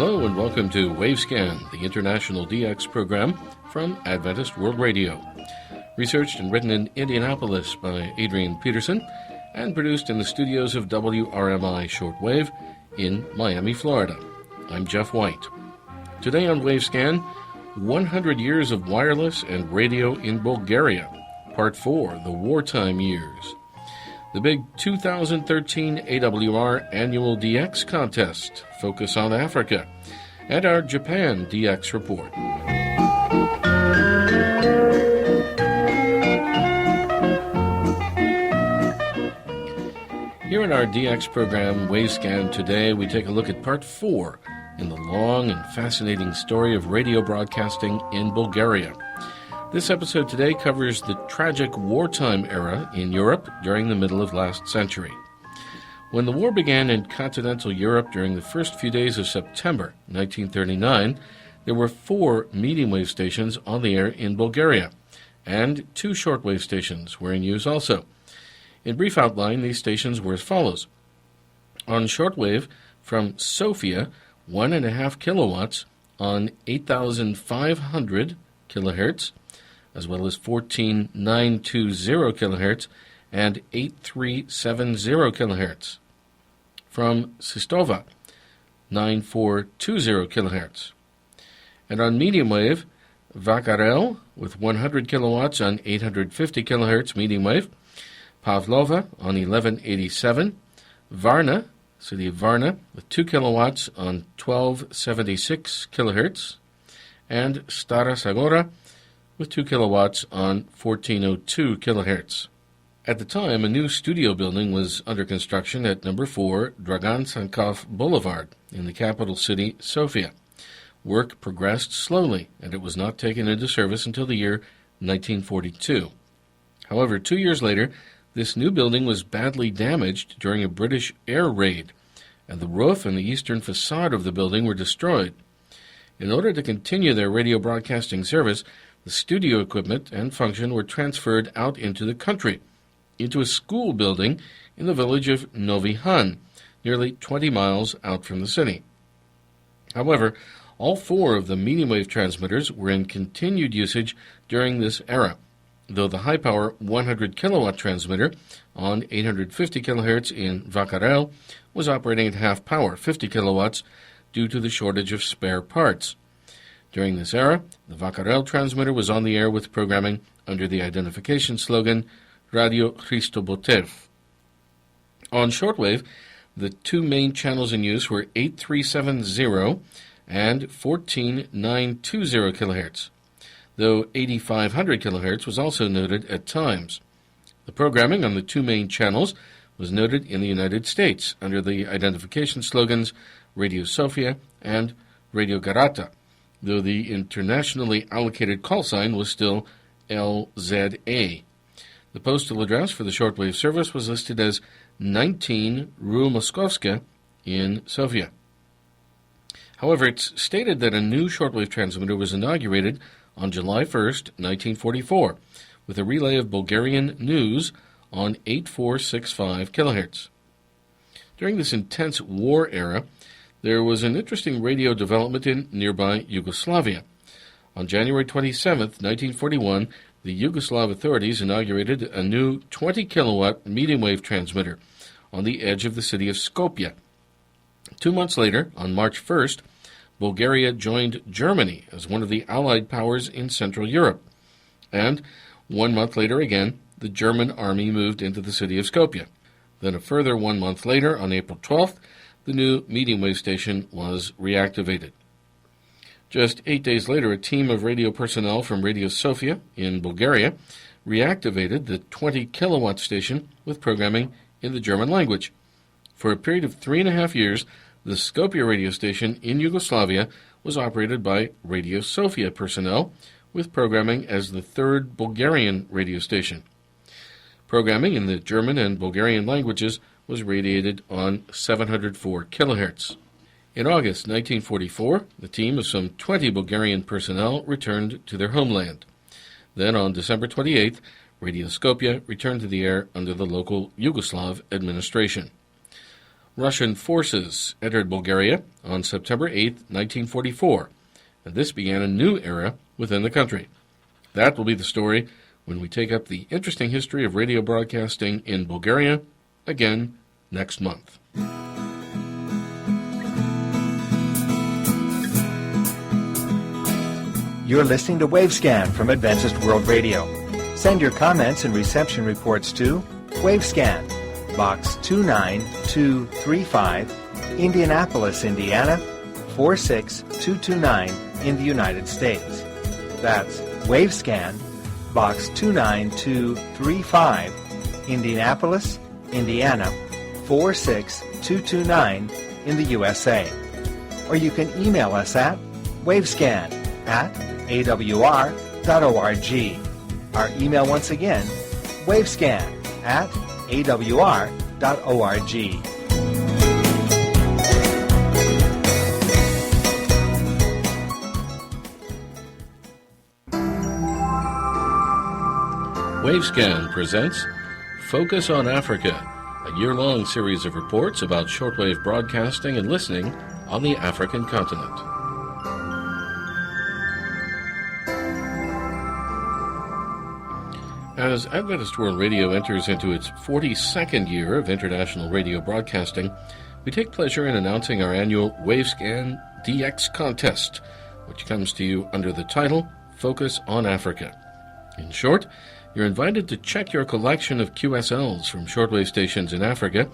Hello and welcome to Wavescan, the international DX program from Adventist World Radio. Researched and written in Indianapolis by Adrian Peterson and produced in the studios of WRMI Shortwave in Miami, Florida. I'm Jeff White. Today on Wavescan, 100 Years of Wireless and Radio in Bulgaria, Part 4, The Wartime Years. The big 2013 AWR Annual DX Contest, Focus on Africa, and our Japan DX Report. Here in our DX program, Wavescan, today we take a look at Part 4 in the long and fascinating story of radio broadcasting in Bulgaria. This episode today covers the tragic wartime era in Europe during the middle of last century. When the war began in continental Europe during the first few days of September 1939, there were 4 medium-wave stations on the air in Bulgaria, and 2 shortwave stations were in use also. In brief outline, these stations were as follows. On shortwave from Sofia, 1.5 kilowatts on 8,500 kilohertz, as well as 14,920 kilohertz and 8,370 kilohertz. From Sistova, 9,420 kilohertz. And on medium wave, Vakarel with 100 kilowatts on 850 kilohertz medium wave, Pavlova on 1187, Varna, city of Varna, with 2 kilowatts on 1276 kilohertz, and Stara Zagora with 2 kilowatts on 1402 kilohertz. At the time, a new studio building was under construction at number 4 Dragan Sankov Boulevard in the capital city, Sofia. Work progressed slowly, and it was not taken into service until the year 1942. However, 2 years later, this new building was badly damaged during a British air raid, and the roof and the eastern facade of the building were destroyed. In order to continue their radio broadcasting service, the studio equipment and function were transferred out into the country, into a school building in the village of Novi Han, nearly 20 miles out from the city. However, all 4 of the medium-wave transmitters were in continued usage during this era, though the high-power 100-kilowatt transmitter on 850 kilohertz in Vakarel was operating at half power, 50 kilowatts, due to the shortage of spare parts. During this era, the Vakarel transmitter was on the air with programming under the identification slogan Radio Christobotev. On shortwave, the 2 main channels in use were 8370 and 14920 kilohertz, though 8500 kilohertz was also noted at times. The programming on the 2 main channels was noted in the United States under the identification slogans Radio Sofia and Radio Garata, though the internationally allocated call sign was still LZA. The postal address for the shortwave service was listed as 19 Rue Moskovska in Sofia. However, it's stated that a new shortwave transmitter was inaugurated on July 1st, 1944, with a relay of Bulgarian news on 8465 kilohertz. During this intense war era, there was an interesting radio development in nearby Yugoslavia. On January 27, 1941, the Yugoslav authorities inaugurated a new 20-kilowatt medium-wave transmitter on the edge of the city of Skopje. 2 months later, on March 1st, Bulgaria joined Germany as one of the Allied powers in Central Europe. And 1 month later again, the German army moved into the city of Skopje. Then a further 1 month later, on April 12th, the new medium-wave station was reactivated. Just 8 days later, a team of radio personnel from Radio Sofia in Bulgaria reactivated the 20-kilowatt station with programming in the German language. For a period of 3.5 years, the Skopje radio station in Yugoslavia was operated by Radio Sofia personnel, with programming as the 3rd Bulgarian radio station. Programming in the German and Bulgarian languages was radiated on 704 kilohertz. In August 1944, the team of some 20 Bulgarian personnel returned to their homeland. Then on December 28th, Radio Skopje returned to the air under the local Yugoslav administration. Russian forces entered Bulgaria on September 8, 1944, and this began a new era within the country. That will be the story when we take up the interesting history of radio broadcasting in Bulgaria again next month. You're listening to Wavescan from Adventist World Radio. Send your comments and reception reports to Wavescan, Box 29235, Indianapolis, Indiana 46229 in the United States. That's Wavescan, Box 29235, Indianapolis, Indiana 46229 in the USA. Or you can email us at wavescan@awr.org. Our email once again, wavescan@awr.org. Wavescan presents Focus on Africa, a year-long series of reports about shortwave broadcasting and listening on the African continent. As Adventist World Radio enters into its 42nd year of international radio broadcasting, we take pleasure in announcing our annual Wavescan DX contest, which comes to you under the title Focus on Africa. In short, you're invited to check your collection of QSLs from shortwave stations in Africa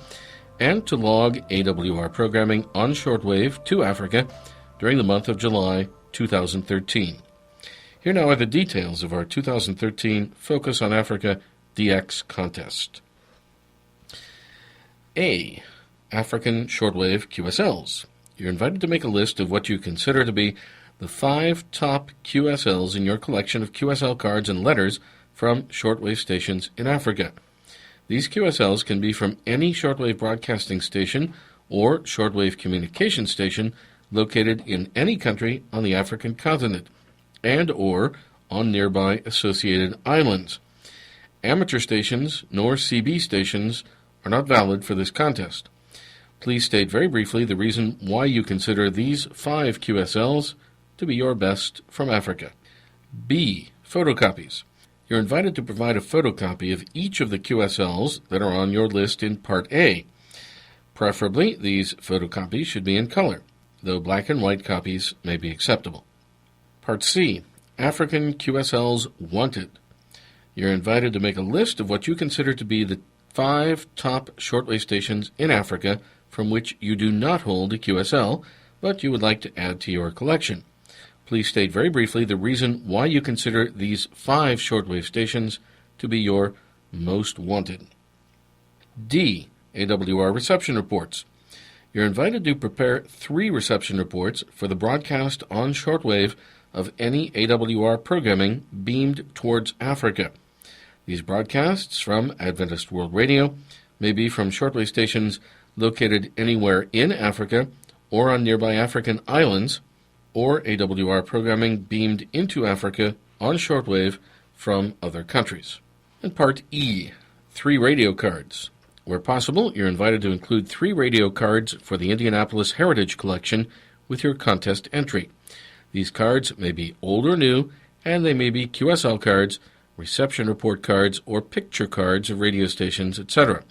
and to log AWR programming on shortwave to Africa during the month of July 2013. Here now are the details of our 2013 Focus on Africa DX contest. A. African shortwave QSLs. You're invited to make a list of what you consider to be the 5 top QSLs in your collection of QSL cards and letters from shortwave stations in Africa. These QSLs can be from any shortwave broadcasting station or shortwave communication station located in any country on the African continent and or on nearby associated islands. Amateur stations nor CB stations are not valid for this contest. Please state very briefly the reason why you consider these 5 QSLs to be your best from Africa. B. Photocopies. You're invited to provide a photocopy of each of the QSLs that are on your list in Part A. Preferably, these photocopies should be in color, though black and white copies may be acceptable. Part C. African QSLs wanted. You're invited to make a list of what you consider to be the 5 top shortwave stations in Africa from which you do not hold a QSL, but you would like to add to your collection. Please state very briefly the reason why you consider these 5 shortwave stations to be your most wanted. D. AWR reception reports. You're invited to prepare 3 reception reports for the broadcast on shortwave of any AWR programming beamed towards Africa. These broadcasts from Adventist World Radio may be from shortwave stations located anywhere in Africa or on nearby African islands, or AWR programming beamed into Africa on shortwave from other countries. And Part E, 3 radio cards. Where possible, you're invited to include 3 radio cards for the Indianapolis Heritage Collection with your contest entry. These cards may be old or new, and they may be QSL cards, reception report cards, or picture cards of radio stations, etc.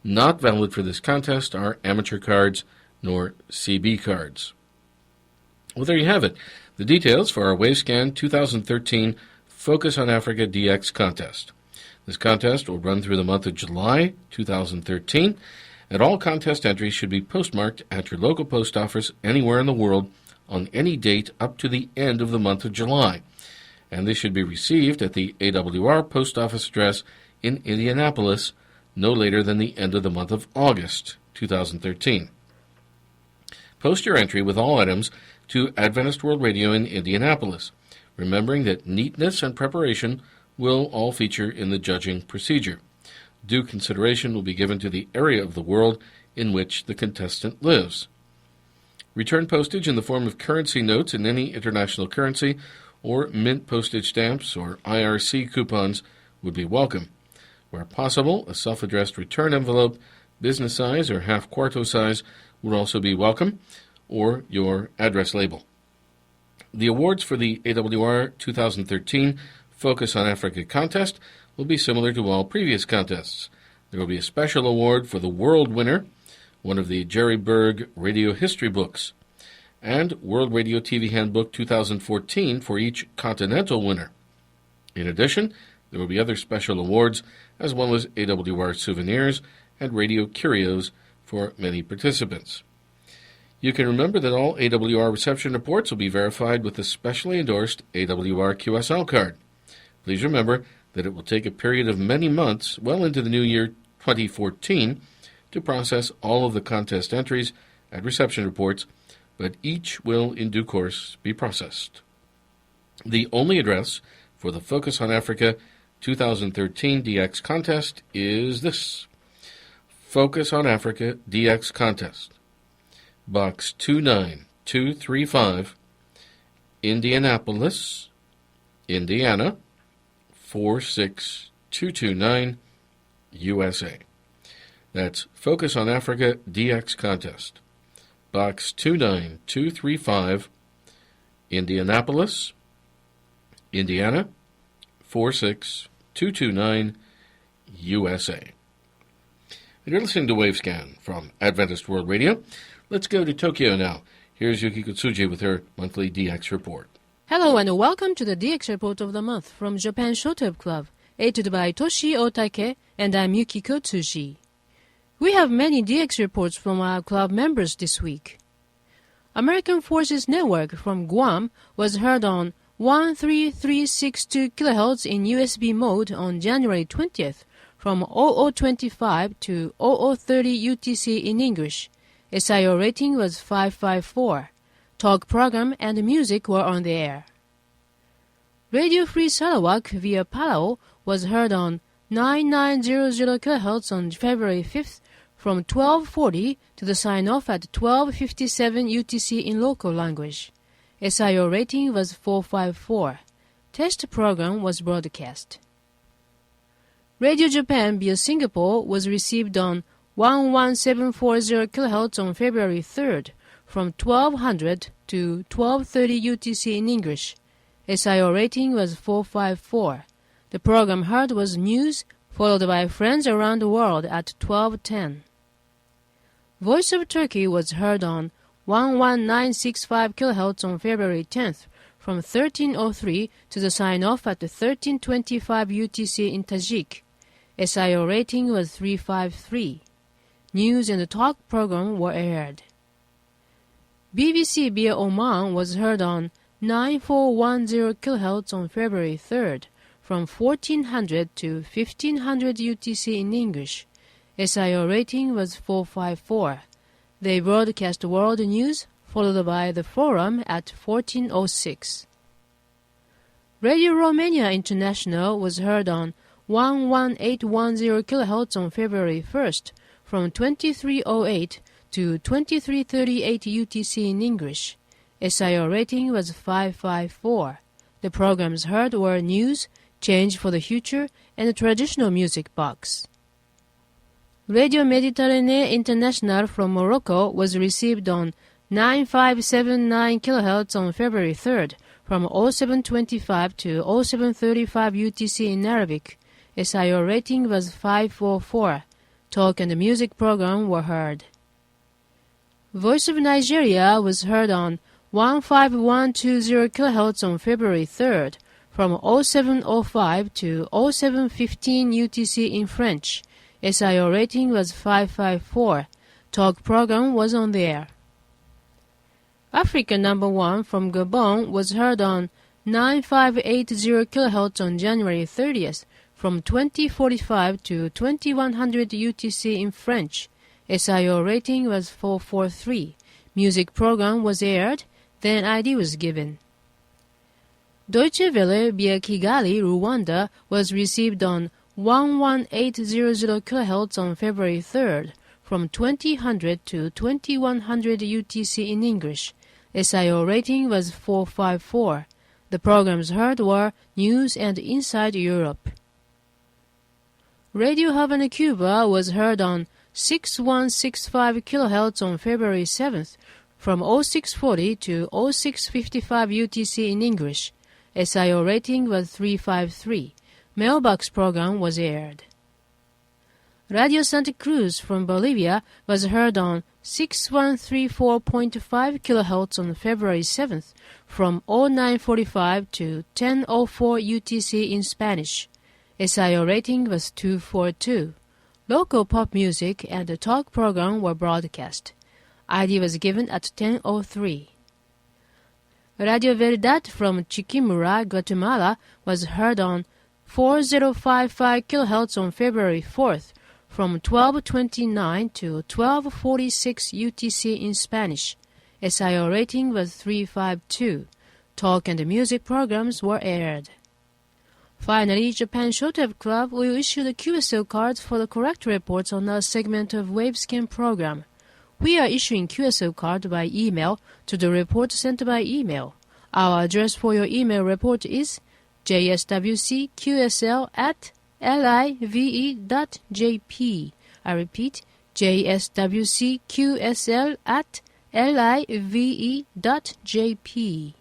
Not valid for this contest are amateur cards nor CB cards. Well, there you have it. The details for our Wavescan 2013 Focus on Africa DX contest. This contest will run through the month of July 2013, and all contest entries should be postmarked at your local post office anywhere in the world on any date up to the end of the month of July, and they should be received at the AWR post office address in Indianapolis no later than the end of the month of August 2013. Post your entry with all items to Adventist World Radio in Indianapolis, remembering that neatness and preparation will all feature in the judging procedure. Due consideration will be given to the area of the world in which the contestant lives. Return postage in the form of currency notes in any international currency or mint postage stamps or IRC coupons would be welcome. Where possible, a self-addressed return envelope business size or half quarto size would also be welcome, or your address label. The awards for the AWR 2013 Focus on Africa contest will be similar to all previous contests. There will be a special award for the world winner, one of the Jerry Berg Radio History books, and World Radio TV Handbook 2014 for each continental winner. In addition, there will be other special awards, as well as AWR souvenirs and radio curios for many participants. You can remember that all AWR reception reports will be verified with a specially endorsed AWR QSL card. Please remember that it will take a period of many months, well into the new year 2014, to process all of the contest entries and reception reports, but each will in due course be processed. The only address for the Focus on Africa 2013 DX contest is this: Focus on Africa DX Contest, Box 29235, Indianapolis, Indiana 46229, USA. That's Focus on Africa DX Contest, Box 29235, Indianapolis, Indiana 46229, USA. And you're listening to Wavescan from Adventist World Radio. Let's go to Tokyo now. Here's Yukiko Tsuji with her monthly DX report. Hello and welcome to the DX Report of the Month from Japan Shotub Club, edited by Toshi Otake, and I'm Yukiko Tsuji. We have many DX reports from our club members this week. American Forces Network from Guam was heard on 13362 kHz in USB mode on January 20th from 0025 to 0030 UTC in English. SIO rating was 554. Talk program and music were on the air. Radio Free Sarawak via Palau was heard on 9900 kHz on February 5th from 1240 to the sign-off at 1257 UTC in local language. SIO rating was 454. Test program was broadcast. Radio Japan via Singapore was received on 11740 kHz on February 3rd from 1200 to 1230 UTC in English. SIO rating was 454. The program heard was news, followed by Friends Around the World at 1210. Voice of Turkey was heard on 11965 kHz on February 10th from 1303 to the sign-off at 1325 UTC in Tajik. SIO rating was 353. News and the talk program were aired. BBC via Oman was heard on 9410 kHz on February 3rd from 1400 to 1500 UTC in English. SIO rating was 454. They broadcast world news, followed by the forum at 1406. Radio Romania International was heard on 11810 kHz on February 1st from 2308 to 2338 UTC in English. SIO rating was 554. The programs heard were news, change for the future, and a traditional music box. Radio Mediterranee International from Morocco was received on 9579 kHz on February 3rd from 0725 to 0735 UTC in Arabic. SIO rating was 544. Talk and the music program were heard. Voice of Nigeria was heard on 15120 kHz on February 3rd from 0705 to 0715 UTC in French. SIO rating was 554. Talk program was on the air. Africa number 1 from Gabon was heard on 9580 kHz on January 30th from 2045 to 2100 UTC in French. SIO rating was 443. Music program was aired, then ID was given. Deutsche Welle via Kigali, Rwanda was received on 11800 kHz on February 3rd from 2000 to 2100 UTC in English. SIO rating was 454. The programs heard were News and Inside Europe. Radio Havana, Cuba was heard on 6165 kHz on February 7th from 0640 to 0655 UTC in English. SIO rating was 353. Mailbox program was aired. Radio Santa Cruz from Bolivia was heard on 6134.5 kHz on February 7th from 0945 to 1004 UTC in Spanish. SIO rating was 242. Local pop music and the talk program were broadcast. ID was given at 10:03. Radio Verdad from Chiquimula, Guatemala was heard on 4055 kHz on February 4th from 1229 to 1246 UTC in Spanish. SIO rating was 352. Talk and music programs were aired. Finally, Japan Showtime Club will issue the QSL cards for the correct reports on our segment of Wavescan program. We are issuing QSL card by email to the report sent by email. Our address for your email report is jswcqsl@live.jp. I repeat, jswcqsl@live.jp.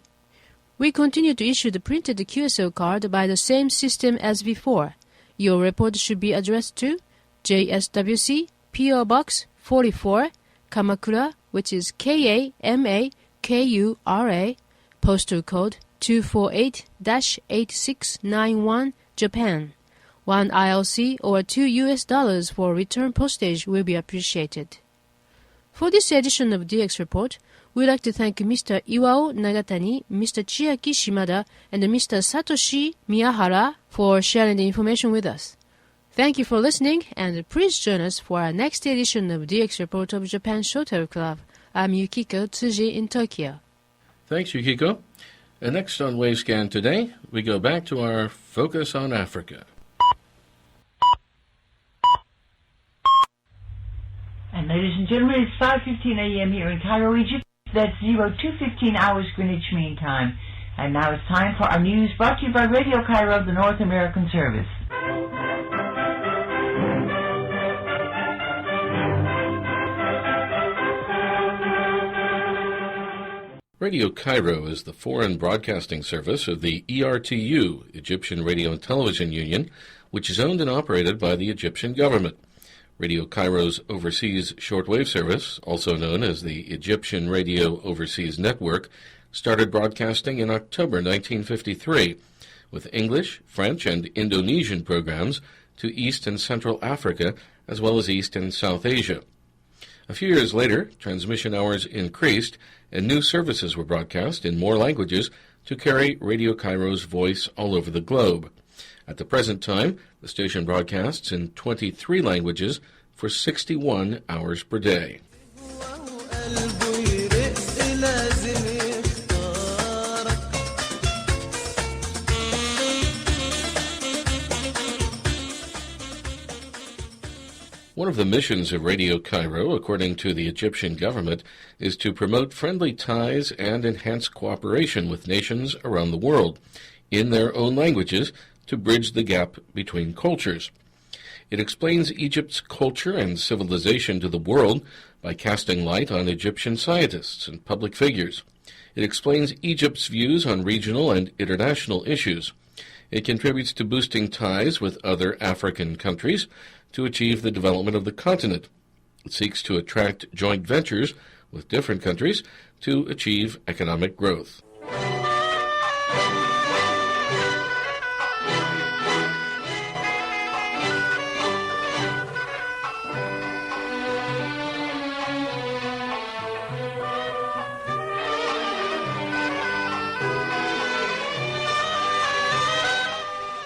We continue to issue the printed QSL card by the same system as before. Your report should be addressed to JSWC PO Box 44, Kamakura, which is KAMAKURA, postal code 248-8691, Japan. $1 ILC or $2 for return postage will be appreciated. For this edition of DX Report, we'd like to thank Mr. Iwao Nagatani, Mr. Chiaki Shimada, and Mr. Satoshi Miyahara for sharing the information with us. Thank you for listening, and please join us for our next edition of DX Report of Japan Showtime Club. I'm Yukiko Tsuji in Tokyo. Thanks, Yukiko. And next on Wavescan today, we go back to our Focus on Africa. And ladies and gentlemen, it's 5:15 a.m. here in Cairo, Egypt. That's 02:15 hours Greenwich Mean Time. And now it's time for our news brought to you by Radio Cairo, the North American service. Radio Cairo is the foreign broadcasting service of the ERTU, Egyptian Radio and Television Union, which is owned and operated by the Egyptian government. Radio Cairo's overseas shortwave service, also known as the Egyptian Radio Overseas Network, started broadcasting in October 1953, with English, French, and Indonesian programs to East and Central Africa, as well as East and South Asia. A few years later, transmission hours increased, and new services were broadcast in more languages to carry Radio Cairo's voice all over the globe. At the present time, the station broadcasts in 23 languages for 61 hours per day. One of the missions of Radio Cairo, according to the Egyptian government, is to promote friendly ties and enhance cooperation with nations around the world in their own languages to bridge the gap between cultures. It explains Egypt's culture and civilization to the world by casting light on Egyptian scientists and public figures. It explains Egypt's views on regional and international issues. It contributes to boosting ties with other African countries to achieve the development of the continent. It seeks to attract joint ventures with different countries to achieve economic growth.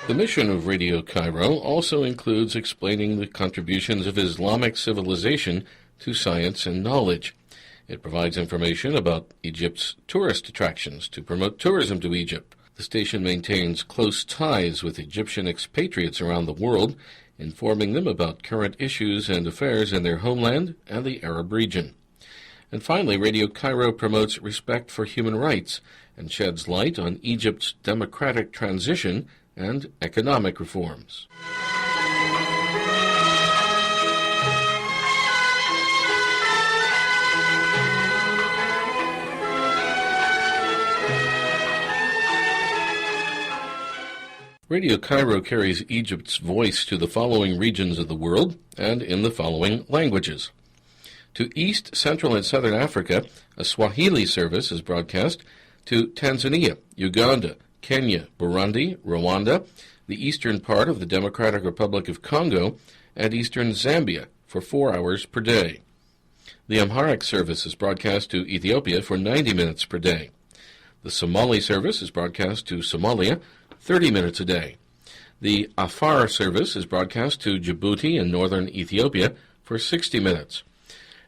The mission of Radio Cairo also includes explaining the contributions of Islamic civilization to science and knowledge. It provides information about Egypt's tourist attractions to promote tourism to Egypt. The station maintains close ties with Egyptian expatriates around the world, informing them about current issues and affairs in their homeland and the Arab region. And finally, Radio Cairo promotes respect for human rights and sheds light on Egypt's democratic transition and economic reforms. Radio Cairo carries Egypt's voice to the following regions of the world and in the following languages. To East, Central, and Southern Africa, a Swahili service is broadcast. To Tanzania, Uganda, Kenya, Burundi, Rwanda, the eastern part of the Democratic Republic of Congo, and eastern Zambia for 4 hours per day. The Amharic service is broadcast to Ethiopia for 90 minutes per day. The Somali service is broadcast to Somalia 30 minutes a day. The Afar service is broadcast to Djibouti and northern Ethiopia for 60 minutes.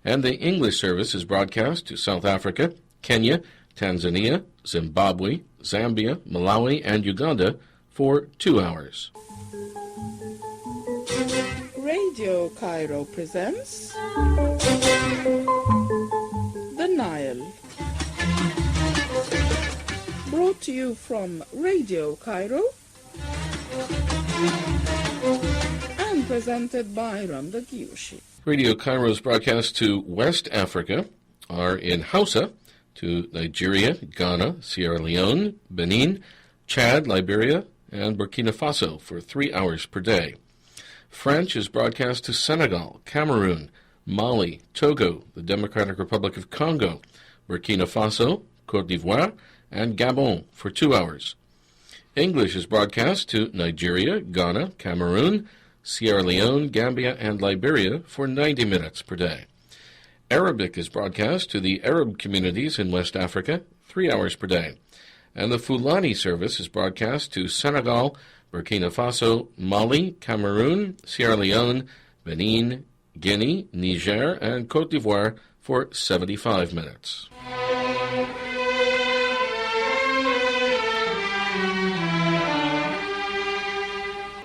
And the English service is broadcast to South Africa, Kenya, Tanzania, Zimbabwe, Zambia, Malawi, and Uganda for 2 hours. Radio Cairo presents The Nile. Brought to you from Radio Cairo and presented by Ramda Gyushi. Radio Cairo's broadcasts to West Africa are in Hausa, to Nigeria, Ghana, Sierra Leone, Benin, Chad, Liberia, and Burkina Faso for 3 hours per day. French is broadcast to Senegal, Cameroon, Mali, Togo, the Democratic Republic of Congo, Burkina Faso, Côte d'Ivoire, and Gabon for 2 hours. English is broadcast to Nigeria, Ghana, Cameroon, Sierra Leone, Gambia, and Liberia for 90 minutes per day. Arabic is broadcast to the Arab communities in West Africa 3 hours per day. And the Fulani service is broadcast to Senegal, Burkina Faso, Mali, Cameroon, Sierra Leone, Benin, Guinea, Niger, and Côte d'Ivoire for 75 minutes.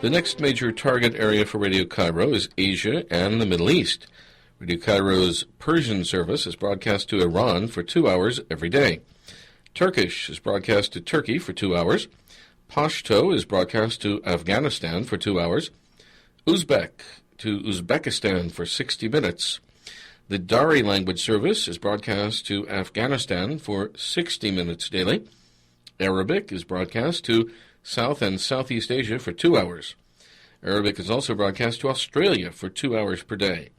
The next major target area for Radio Cairo is Asia and the Middle East. Radio Cairo's Persian service is broadcast to Iran for 2 hours every day. Turkish is broadcast to Turkey for 2 hours. Pashto is broadcast to Afghanistan for 2 hours. Uzbek to Uzbekistan for 60 minutes. The Dari language service is broadcast to Afghanistan for 60 minutes daily. Arabic is broadcast to South and Southeast Asia for 2 hours. Arabic is also broadcast to Australia for 2 hours per day.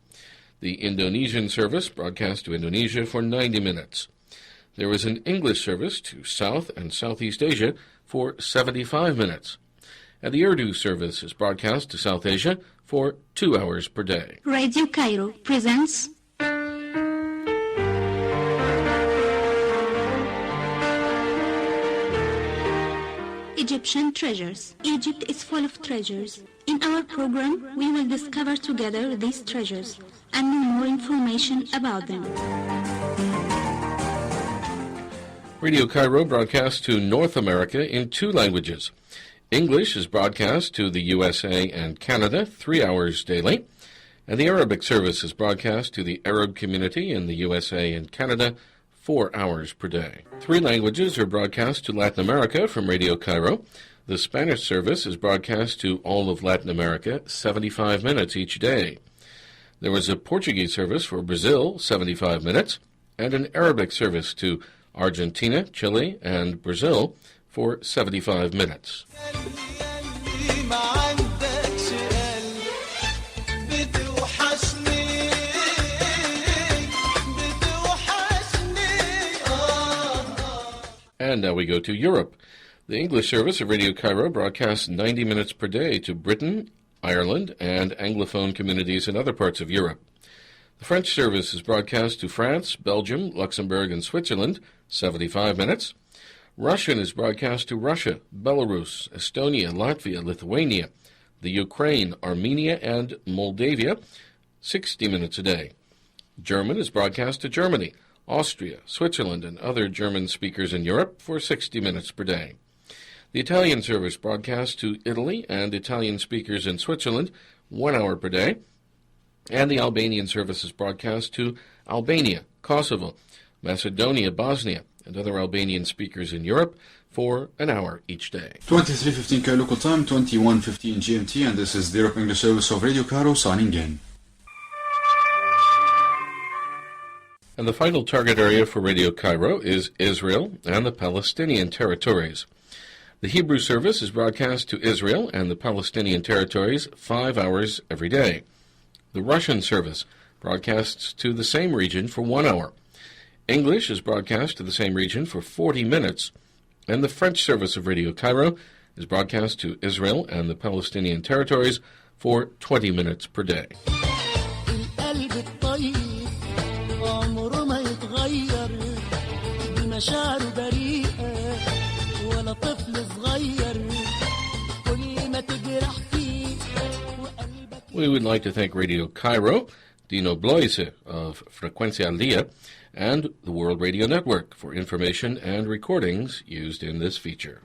The Indonesian service broadcast to Indonesia for 90 minutes. There is an English service to South and Southeast Asia for 75 minutes. And the Urdu service is broadcast to South Asia for 2 hours per day. Radio Cairo presents Egyptian Treasures. Egypt is full of treasures. In our program, we will discover together these treasures and know more information about them. Radio Cairo broadcasts to North America in 2 languages. English is broadcast to the USA and Canada 3 hours daily, and the Arabic service is broadcast to the Arab community in the USA and Canada 4 hours per day. 3 languages are broadcast to Latin America from Radio Cairo. The Spanish service is broadcast to all of Latin America 75 minutes each day. There was a Portuguese service for Brazil 75 minutes, and an Arabic service to Argentina, Chile, and Brazil for 75 minutes. And now we go to Europe. The English service of Radio Cairo broadcasts 90 minutes per day to Britain, Ireland, and Anglophone communities in other parts of Europe. The French service is broadcast to France, Belgium, Luxembourg, and Switzerland, 75 minutes. Russian is broadcast to Russia, Belarus, Estonia, Latvia, Lithuania, the Ukraine, Armenia, and Moldavia, 60 minutes a day. German is broadcast to Germany, Austria, Switzerland, and other German speakers in Europe for 60 minutes per day. The Italian service broadcasts to Italy and Italian speakers in Switzerland 1 hour per day. And the Albanian service is broadcast to Albania, Kosovo, Macedonia, Bosnia, and other Albanian speakers in Europe for an hour each day. 23:15 Cairo local time, 21:15 GMT, and this is the Europe English service of Radio Cairo signing in. And the final target area for Radio Cairo is Israel and the Palestinian territories. The Hebrew service is broadcast to Israel and the Palestinian territories 5 hours every day. The Russian service broadcasts to the same region for 1 hour. English is broadcast to the same region for 40 minutes, and the French service of Radio Cairo is broadcast to Israel and the Palestinian territories for 20 minutes per day. القلب الطيب عمره ما يتغير بمشاعره بريئة ولا طفل صغير كل ما تجرح فيه وقلبك. We would like to thank Radio Cairo, Dino Bloise of Frecuencia al Dia, and the World Radio Network for information and recordings used in this feature.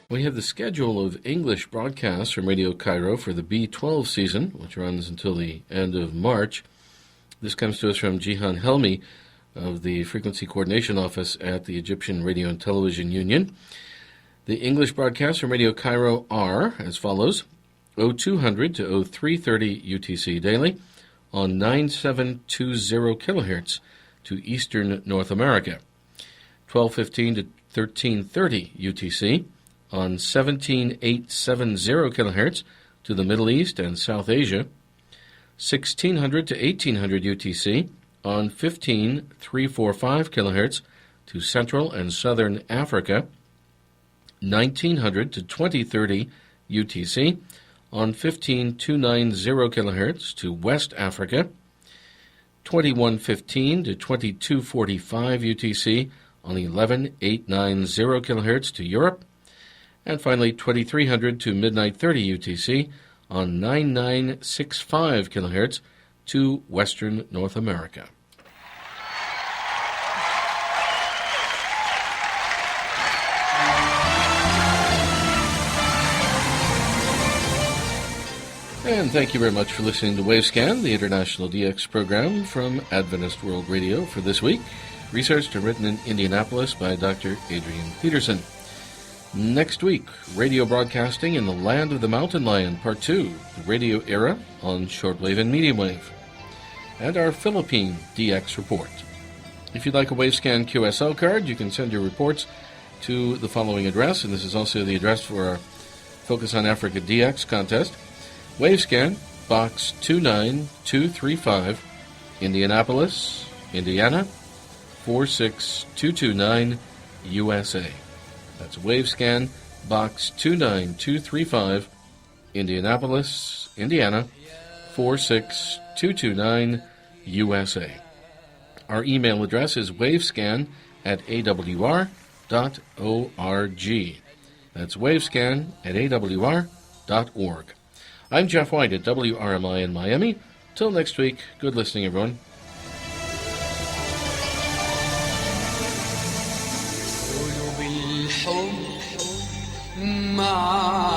We have the schedule of English broadcasts from Radio Cairo for the B12 season, which runs until the end of March. This comes to us from Jihan Helmi of the Frequency Coordination Office at the Egyptian Radio and Television Union. The English broadcasts from Radio Cairo are as follows: 0200 to 0330 UTC daily on 9720 kilohertz to Eastern North America, 1215 to 1330 UTC on 17870 kilohertz to the Middle East and South Asia, 1600 to 1800 UTC on 15345 kilohertz to Central and Southern Africa, 1900 to 2030 UTC on 15290 kilohertz to West Africa, 2115 to 2245 UTC on 11890 kilohertz to Europe, and finally 2300 to midnight 30 UTC on 9965 kilohertz to Western North America. And thank you very much for listening to Wavescan, the International DX program from Adventist World Radio for this week. Researched and written in Indianapolis by Dr. Adrian Peterson. Next week, radio broadcasting in the Land of the Mountain Lion, Part 2, the radio era on shortwave and medium wave. And our Philippine DX report. If you'd like a Wavescan QSL card, you can send your reports to the following address, and this is also the address for our Focus on Africa DX contest. Wavescan, Box 29235, Indianapolis, Indiana, 46229, USA. That's Wavescan, Box 29235, Indianapolis, Indiana, 46229, USA. Our email address is wavescan@awr.org. That's wavescan@awr.org. I'm Jeff White at WRMI in Miami. Till next week, good listening, everyone. مع